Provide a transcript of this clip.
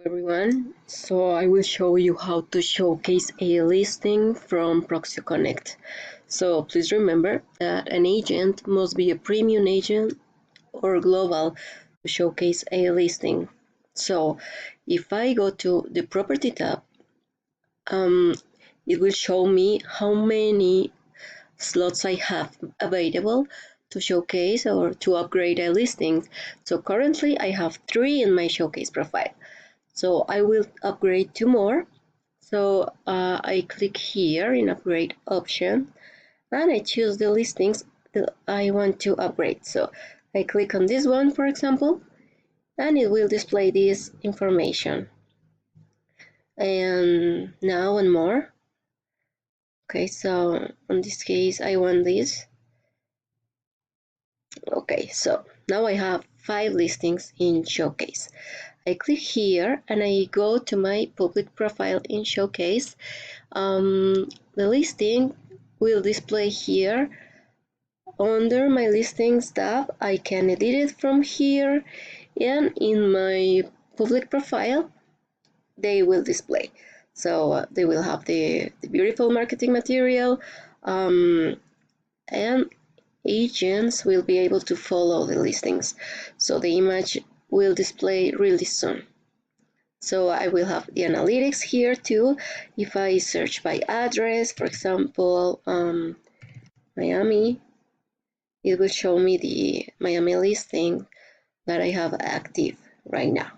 Everyone, so I will show you how to showcase a listing from Proxy Connect. So please remember that an agent must be a premium agent or global to showcase a listing. So if I go to the property tab, it will show me how many slots I have available to showcase or to upgrade a listing. So currently I have 3 in my showcase profile. So I will upgrade 2 more. So I click here in upgrade option and I choose the listings that I want to upgrade. So I click on this one, for example, and it will display this information. And now one more. Okay, so in this case, I want this. Okay, so now I have 5 listings in Showcase. I click here and I go to my public profile in Showcase. The listing will display here under my listings tab. I can edit it from here, and in my public profile they will display. So they will have the beautiful marketing material, and agents will be able to follow the listings. So the image will display really soon. So I will have the analytics here too. If I search by address, for example, Miami, it will show me the Miami listing that I have active right now.